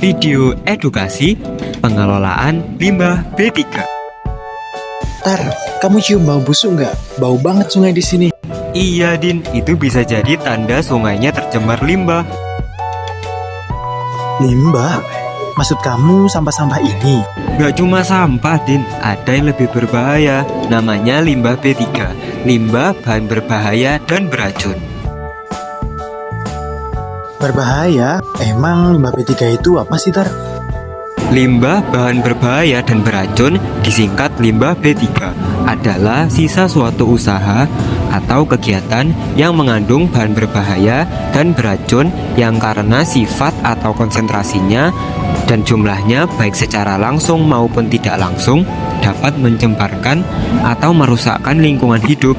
Video edukasi pengelolaan limbah B3. Tar, kamu cium bau busuk nggak? Bau banget sungai di sini. Iya Din, itu bisa jadi tanda sungainya tercemar limbah. Limbah? Maksud kamu sampah-sampah ini? Gak cuma sampah Din, ada yang lebih berbahaya. Namanya limbah B3. Limbah bahan berbahaya dan beracun. Berbahaya? Emang limbah B3 itu apa sih, Tar? Limbah bahan berbahaya dan beracun, disingkat limbah B3, adalah sisa suatu usaha atau kegiatan yang mengandung bahan berbahaya dan beracun yang karena sifat atau konsentrasinya dan jumlahnya baik secara langsung maupun tidak langsung dapat mencemparkan atau merusakkan lingkungan hidup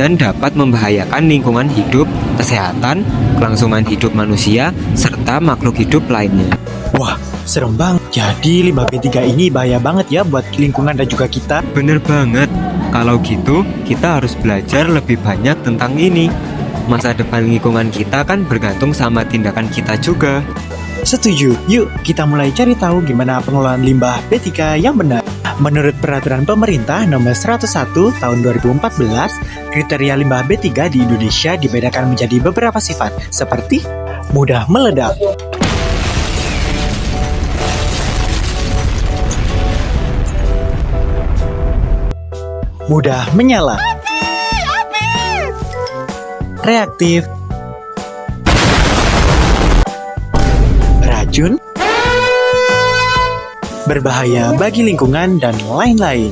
dan dapat membahayakan lingkungan hidup, kesehatan, kelangsungan hidup manusia, serta makhluk hidup lainnya. Wah, serem banget. Jadi limbah B3 ini bahaya banget ya buat lingkungan dan juga kita. Bener banget. Kalau gitu, kita harus belajar lebih banyak tentang ini. Masa depan lingkungan kita kan bergantung sama tindakan kita juga. Setuju, yuk kita mulai cari tahu gimana pengelolaan limbah B3 yang benar. Menurut Peraturan Pemerintah Nomor 101 Tahun 2014, kriteria limbah B3 di Indonesia dibedakan menjadi beberapa sifat, seperti mudah meledak, mudah menyala, reaktif, racun, berbahaya bagi lingkungan, dan lain-lain.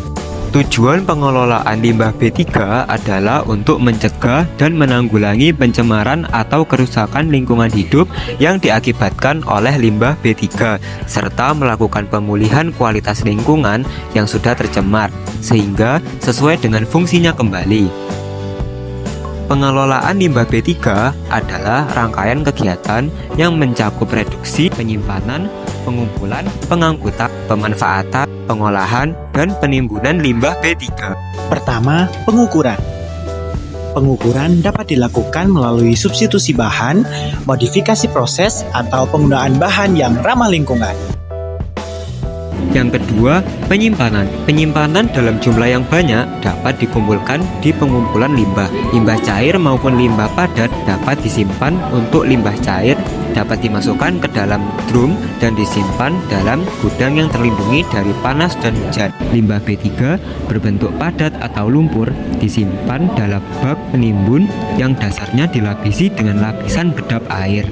Tujuan pengelolaan limbah B3 adalah untuk mencegah dan menanggulangi pencemaran atau kerusakan lingkungan hidup yang diakibatkan oleh limbah B3, serta melakukan pemulihan kualitas lingkungan yang sudah tercemar, sehingga sesuai dengan fungsinya kembali. Pengelolaan limbah B3 adalah rangkaian kegiatan yang mencakup reduksi, penyimpanan, pengumpulan, pengangkutan, pemanfaatan, pengolahan, dan penimbunan limbah B3. Pertama, pengukuran. Pengukuran dapat dilakukan melalui substitusi bahan, modifikasi proses, atau penggunaan bahan yang ramah lingkungan. Yang kedua, penyimpanan. Penyimpanan dalam jumlah yang banyak dapat dikumpulkan di pengumpulan limbah. Limbah cair maupun limbah padat dapat disimpan untuk limbah cair, dapat dimasukkan ke dalam drum dan disimpan dalam gudang yang terlindungi dari panas dan hujan. Limbah B3 berbentuk padat atau lumpur disimpan dalam bak penimbun yang dasarnya dilapisi dengan lapisan bedap air.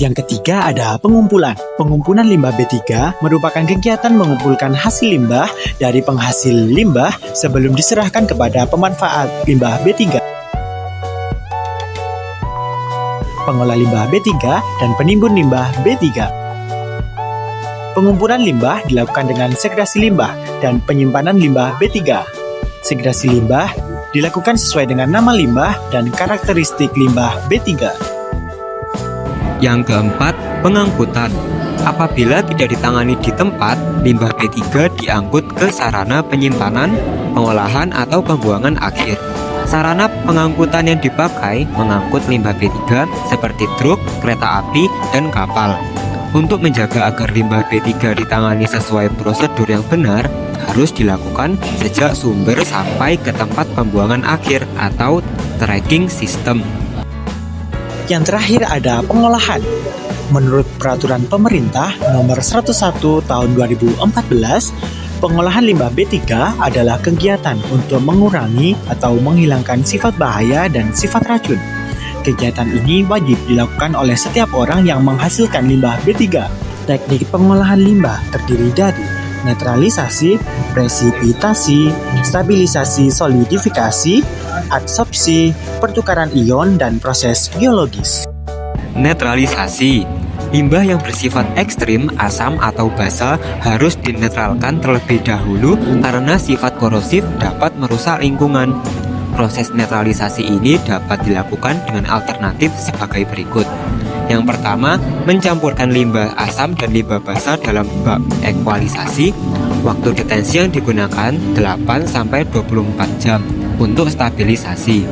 Yang ketiga ada pengumpulan. Pengumpulan limbah B3 merupakan kegiatan mengumpulkan hasil limbah dari penghasil limbah sebelum diserahkan kepada pemanfaat limbah B3. Pengolah limbah B3 dan penimbun limbah B3. Pengumpulan limbah dilakukan dengan segregasi limbah dan penyimpanan limbah B3. Segregasi limbah dilakukan sesuai dengan nama limbah dan karakteristik limbah B3. Yang keempat, pengangkutan. Apabila tidak ditangani di tempat, limbah B3 diangkut ke sarana penyimpanan, pengolahan, atau pembuangan akhir. Sarana pengangkutan yang dipakai mengangkut limbah B3 seperti truk, kereta api, dan kapal. Untuk menjaga agar limbah B3 ditangani sesuai prosedur yang benar, harus dilakukan sejak sumber sampai ke tempat pembuangan akhir atau tracking system. Yang terakhir ada pengolahan. Menurut Peraturan Pemerintah Nomor 101 Tahun 2014, pengolahan limbah B3 adalah kegiatan untuk mengurangi atau menghilangkan sifat bahaya dan sifat racun. Kegiatan ini wajib dilakukan oleh setiap orang yang menghasilkan limbah B3. Teknik pengolahan limbah terdiri dari netralisasi, presipitasi, stabilisasi solidifikasi, adsorpsi, pertukaran ion, dan proses biologis. Netralisasi. Limbah yang bersifat ekstrim, asam atau basa harus dinetralkan terlebih dahulu karena sifat korosif dapat merusak lingkungan. Proses netralisasi ini dapat dilakukan dengan alternatif sebagai berikut. Yang pertama, mencampurkan limbah asam dan limbah basa dalam bak ekualisasi. Waktu detensi yang digunakan 8-24 jam untuk stabilisasi.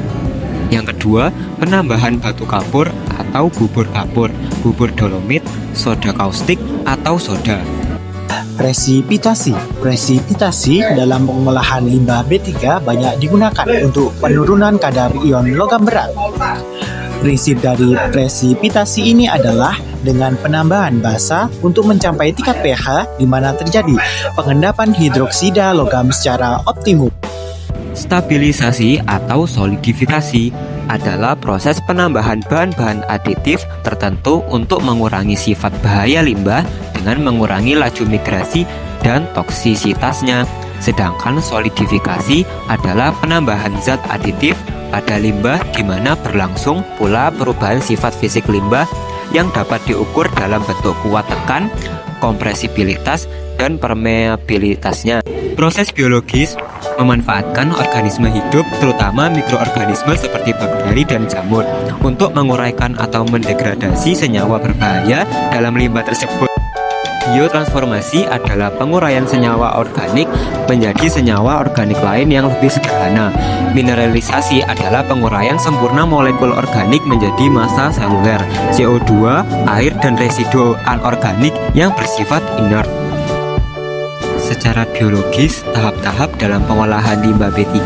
Yang kedua, penambahan batu kapur atau bubur kapur, bubur dolomit, soda kaustik atau soda. Presipitasi. Presipitasi dalam pengolahan limbah B3 banyak digunakan untuk penurunan kadar ion logam berat. Prinsip dari presipitasi ini adalah dengan penambahan basa untuk mencapai tingkat pH di mana terjadi pengendapan hidroksida logam secara optimum. Stabilisasi atau solidifikasi adalah proses penambahan bahan-bahan aditif tertentu untuk mengurangi sifat bahaya limbah dengan mengurangi laju migrasi dan toksisitasnya. Sedangkan solidifikasi adalah penambahan zat aditif pada limbah di mana berlangsung pula perubahan sifat fisik limbah yang dapat diukur dalam bentuk kuat tekan, kompresibilitas, dan permeabilitasnya. Proses biologis memanfaatkan organisme hidup, terutama mikroorganisme seperti bakteri dan jamur, untuk menguraikan atau mendegradasi senyawa berbahaya dalam limbah tersebut. Biotransformasi adalah penguraian senyawa organik menjadi senyawa organik lain yang lebih sederhana. Mineralisasi adalah penguraian sempurna molekul organik menjadi massa seluler, CO2, air, dan residu anorganik yang bersifat inert. Secara biologis, tahap-tahap dalam pengolahan limbah B3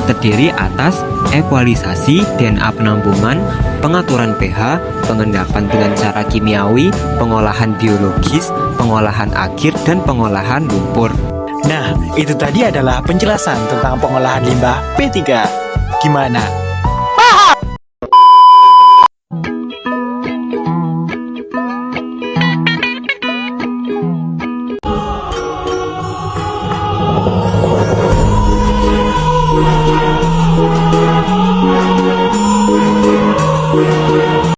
terdiri atas ekualisasi, DNA penampungan, pengaturan pH, pengendapan dengan cara kimiawi, pengolahan biologis, pengolahan akhir, dan pengolahan lumpur. Nah, itu tadi adalah penjelasan tentang pengolahan limbah B3. Gimana?